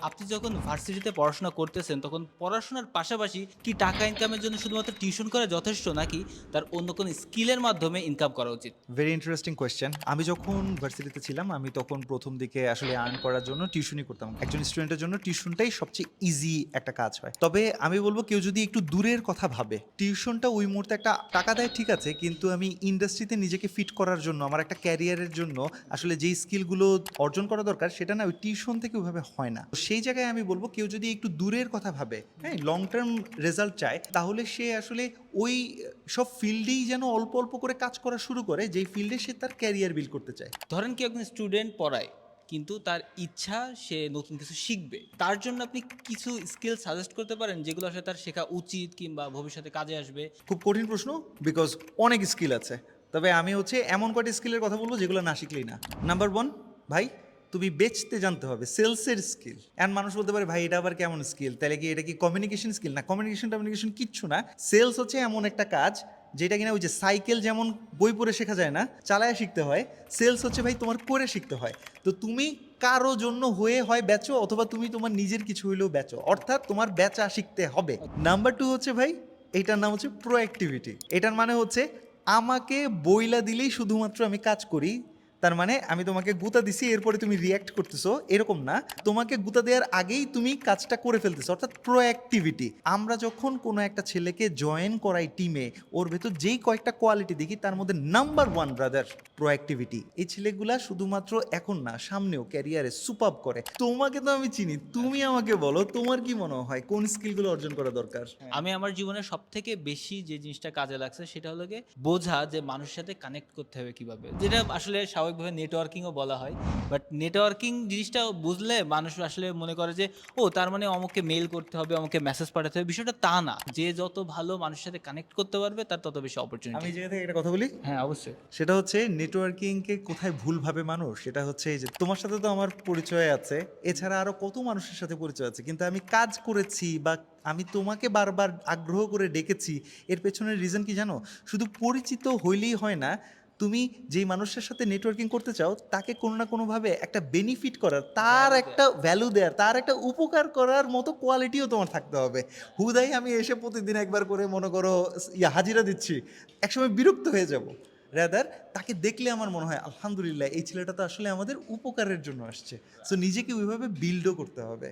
আপনি যখন ভার্সিটিতে পড়াশোনা করতেছেন, তখন পড়াশোনার পাশাপাশি কি টাকা ইনকামের জন্য শুধুমাত্র টিউশন করা যথেষ্ট নাকি তার অন্য কোনো স্কিলের মাধ্যমে ইনকাম করা উচিত? Very interesting question. আমি যখন ভার্সিটিতে ছিলাম, আমি তখন ১ম দিকে আসলে আর্ন করার জন্য টিউশনই করতাম। একজন স্টুডেন্টের জন্য টিউশনটাই সবচেয়ে ইজি একটা কাজ হয়। তবে আমি বলব কেউ যদি একটু দূরের কথা ভাবে, টিউশনটা ওই মুহূর্তে একটা টাকা দেয় ঠিক আছে, কিন্তু আমি ইন্ডাস্ট্রিতে নিজেকে ফিট করার জন্য, আমার একটা ক্যারিয়ারের জন্য আসলে যেই স্কিলগুলো অর্জন করা দরকার সেটা না ওই টিউশন থেকে ওইভাবে হয় না। তো সেই জায়গায় আমি বলব কেউ যদি একটু দূরের কথা ভাবে, হ্যাঁ, লং টার্ম রেজাল্ট চায়, তাহলে সে আসলে ওই সব ফিল্ডেই যেন অল্প অল্প করে কাজ করা শুরু করে যেই ফিল্ডে সে তার ক্যারিয়ার বিল্ড করতে চায়। ধরেন কি একজন স্টুডেন্ট পড়ায়, কিন্তু তার ইচ্ছা সে নতুন কিছু শিখবে। তার জন্য আপনি কিছু স্কিল সাজেস্ট করতে পারেন যেগুলো আসলে তার শেখা উচিত কিংবা ভবিষ্যতে কাজে আসবে? খুব কঠিন প্রশ্ন, বিকজ অনেক স্কিল আছে। তবে আমি এমন কয়টা স্কিলের কথা বলবো যেগুলো না শিখলেই না। নাম্বার ওয়ান, ভাই, তুমি বেচতে জানতে হবে, সেলসের স্কিল। এন্ড মানুষ বলতে পারে ভাই এটা আবার কেমন স্কিল, তাহলে কি এটা কি কমিউনিকেশন স্কিল? না, কমিউনিকেশন কিচ্ছু না। সেলস হচ্ছে এমন একটা কাজ যেটা কিনা ওই যে সাইকেল যেমন বই পড়ে শেখা যায় না, চালায় শিখতে হয়, সেলস হচ্ছে ভাই তোমার করে শিখতে হয়। তো তুমি কারো জন্য হয়ে হয় বেচো, অথবা তুমি তোমার নিজের কিছু হইলেও বেচো, অর্থাৎ তোমার বেচা শিখতে হবে। নাম্বার টু হচ্ছে ভাই, এইটার নাম হচ্ছে প্রোঅ্যাক্টিভিটি। এটার মানে হচ্ছে আমাকে বইলা দিলেই শুধুমাত্র আমি কাজ করি, তার মানে আমি তোমাকে গুতা দিছি এরপরে তুমি রিয়্যাক্ট করতেছো এরকম না, তোমাকে গুতা দেওয়ার আগেই তুমি কাজটা করে ফেলতেছো, অর্থাৎ প্রোঅ্যাক্টিভিটি। আমরা যখন কোনো একটা ছেলেকে জয়েন করাই টিমে, ওর ভেতর যেই কয়েকটা কোয়ালিটি দেখি তার মধ্যে নাম্বার ওয়ান ব্রাদার প্রোঅ্যাক্টিভিটি। এই ছেলেগুলা শুধুমাত্র এখন না, সামনেও ক্যারিয়ারে সুপার করে। তোমাকে তো আমি চিনি, তুমি আমাকে বলো তোমার কি মনে হয় কোন স্কিলগুলো অর্জন করা দরকার? আমি আমার জীবনে সবথেকে বেশি যে জিনিসটা কাজে লাগছে সেটা হলো গিয়ে বোঝা যে মানুষের সাথে কানেক্ট করতে হবে কিভাবে, যেটা আসলে স্বাভাবিকভাবে নেটওয়ার্কিংও বলা হয়। বাট নেটওয়ার্কিং জিনিসটা বুঝলে মানুষ আসলে মনে করে যে ও তার মানে অমুককে মেল করতে হবে, অমুককে মেসেজ পাঠাতে হবে। বিষয়টা তা না, যে যত ভালো মানুষের সাথে কানেক্ট করতে পারবে তার তত বেশি আমি অপরচুনিটি। এই জায়গা থেকে একটা কথা বলি। হ্যাঁ, অবশ্যই। সেটা হচ্ছে নেটওয়ার্কিংকে কোথায় ভুল ভাবে মানুষ, সেটা হচ্ছে এই যে তোমার সাথে তো আমার পরিচয় আছে, এছাড়া আরো কত মানুষের সাথে পরিচয় আছে, কিন্তু আমি কাজ করেছি বা আমি তোমাকে বারবার আগ্রহ করে ডেকেছি, এর পেছনের রিজন কি জানো? শুধু পরিচিত হইলেই হয় না, তুমি যেই মানুষের সাথে নেটওয়ার্কিং করতে চাও তাকে কোনো না কোনোভাবে একটা বেনিফিট করার, তার ভ্যালু দেয়া। একটা ভ্যালু দেওয়ার, তার একটা উপকার করার মতো কোয়ালিটিও তোমার থাকতে হবে। হুদাই আমি এসে প্রতিদিন একবার করে মনে করো হাজিরা দিচ্ছি, একসময় বিরক্ত হয়ে যাব। রাদার তাকে দেখলে আমার মনে হয় আলহামদুলিল্লাহ এই ছেলেটা তো আসলে আমাদের উপকারের জন্য আসছে। সো নিজেকে ওইভাবে বিল্ডও করতে হবে।